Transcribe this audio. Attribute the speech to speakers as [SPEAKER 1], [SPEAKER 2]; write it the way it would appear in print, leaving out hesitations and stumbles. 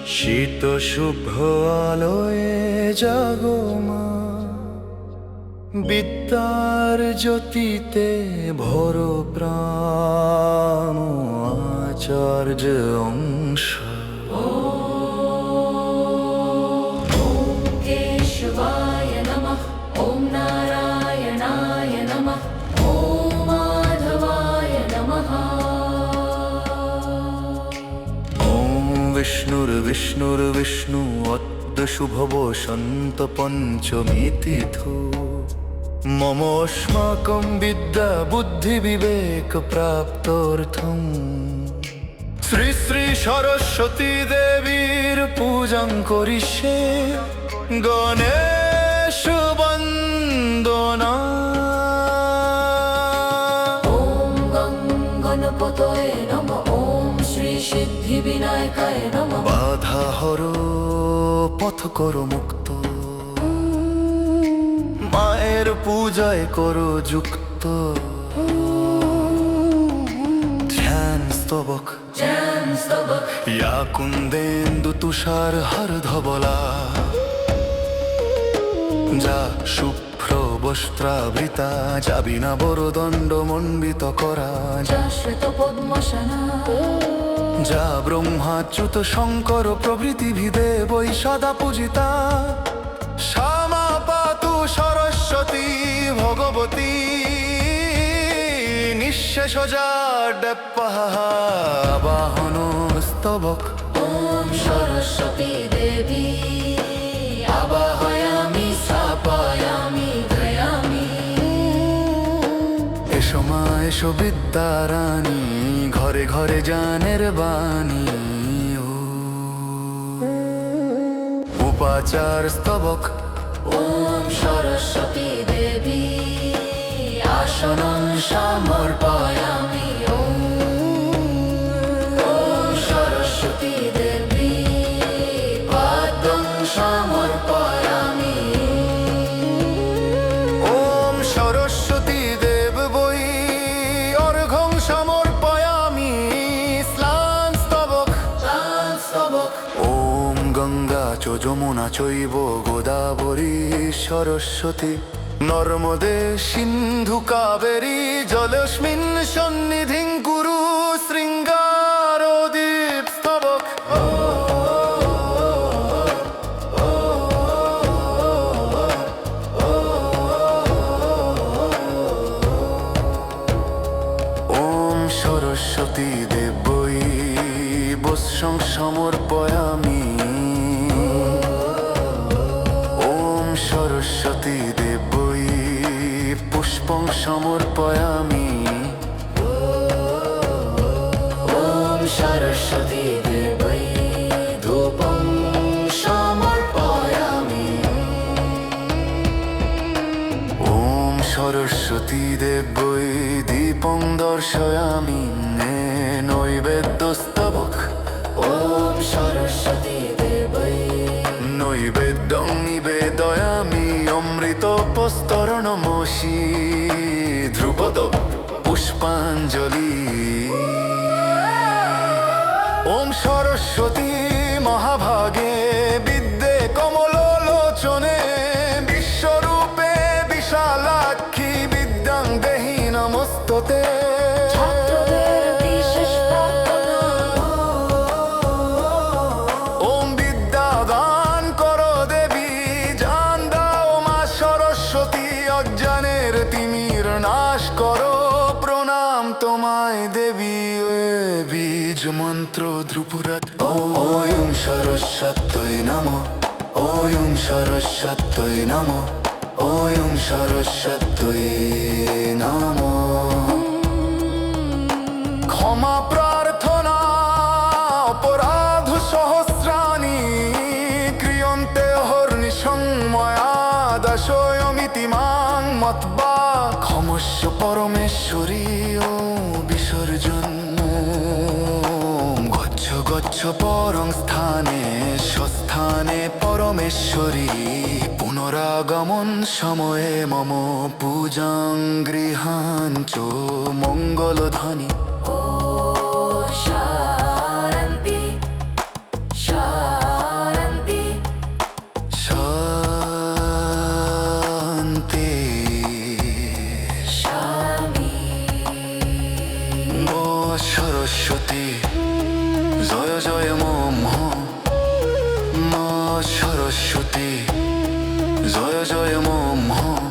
[SPEAKER 1] শীত শুভ্র আলোয় জাগো মা, বিদ্যার জ্যোতিতে ভরো প্রাণ, আচার্য অংশ।
[SPEAKER 2] ওম কেশবায় নমঃ, ওম নারায়ণায় নমঃ, ওম মাধবায় নমঃ।
[SPEAKER 1] ওম বিষ্ণুর বিষ্ণু অদ্য শুভ বসন্ত পঞ্চমী তিথু, মমস্মাকং বিদ্যা বুদ্ধি বিবেক প্রাপ্তর্থম। শ্রী শ্রী সরস্বতী দেবীর পূজাং করিষ্যে, গণেশ বন্দনা।
[SPEAKER 2] ওম গং গণপতয়ে নমঃ, ওম শ্রী সিদ্ধি বিনায়কায় নমঃ।
[SPEAKER 1] বাধা হর পথ করো মুক্ত, মায়ের পূজায় করো যুক্ত। ধ্যান স্তবক
[SPEAKER 2] ধ্যান স্তবক
[SPEAKER 1] ইয়া কুন্দেন্দু তুষার হর ধবলা, যা শুভ্র বস্ত্রাবৃতা, যাবি না বরদণ্ড মণ্ডিত করা,
[SPEAKER 2] যা শ্বেত পদ্মসনা,
[SPEAKER 1] যা ব্রহ্মাচ্যুত শঙ্কর প্রভৃতি ভিদে বৈ সদা পূজিতা। শ্যামা পাতু সরস্বতী ভগবতী, নিঃশেষ বাহন স্তবক।
[SPEAKER 2] ওম সরস্বতী দেবী আবাহয়ামি স্থাপয়ামি ধ্যায়ামি।
[SPEAKER 1] এসো মা এসো বিদ্যারানী, ঘরে ঘরে জানের বাণী। উপাচার স্তবক
[SPEAKER 2] ওম সরস্বতী দেবী আসনং সমর্পয়ামি। ওম সরস্বতী দেবী পাদং সমর্পয়ামি।
[SPEAKER 1] ওম সরস্বতী দেব বৈ অর্ঘং সমর্পয়ামি। স্নান স্তবক
[SPEAKER 2] স্নান স্তবক
[SPEAKER 1] ওম গঙ্গা চ যমুনা চৈব গোদাবরী সরস্বতী, নর্মদে সিন্ধু কাবেরী জলস্মিন সন্নিধিং কুরু। শৃঙ্গারদীপ স্তবক ওম সরস্বতী দেবৈ বস্ত্রং সমর্পয়ামি। ওম সরস্বতী দেবৈ পুষ্পং সমর্পয়ামি।
[SPEAKER 2] ওম সরস্বতী দেবী ধূপং সমর্পয়ামি।
[SPEAKER 1] ওম সরস্বতী দেবৈ দীপং দর্শয়ামি। নৈবেদ্য স্তবক
[SPEAKER 2] ওম সরস্বতী দেবী
[SPEAKER 1] নৈবেদ্যং নিবেদয়ামি। অমৃত প্রস্তরণমসি ধ্রুপদ পুষ্পাঞ্জলি। ওম সরস্বতী মহাভাগে বিদ্যে কমলোচনে, বিশ্বরূপে বিশালাক্ষী বিদ্যাং দেহি নমস্ততে।
[SPEAKER 2] ছাত্রদের বিশেষ প্রার্থনা।
[SPEAKER 1] ওম বিদ্যা দান করো দেবী, জান দাও মা সরস্বতী। অজ্ঞানের তিমির নাশ করো, প্রণাম তোমায় দেবী। বীজ মন্ত্র ধ্রুপুরাত ওম সরস্বত্যৈ নমঃ। ওম সরস্বত্যৈ নমঃ। ওম সরস্বত্যৈ নমঃ। ক্ষমা প্রার্থনা অপরাধ সহস্রাণি, ক্রিয়ন্তে হর্নিশং ময়া দাসয়মিতি মাং মত্বা। ক্ষমস্য পরমেশ্বরী ও বিসর্জন। গচ্ছ গচ্ছ পরং স্থানে স্বস্থানে পরমেশ্বরী। পুনরাগমন সময়ে মম পূজাং গৃহাণ চ মঙ্গলধ্বনি।
[SPEAKER 2] ও শান্তি শান্তি।
[SPEAKER 1] সরস্বতী জয় জয় মা সরস্বতী জয় জয় মা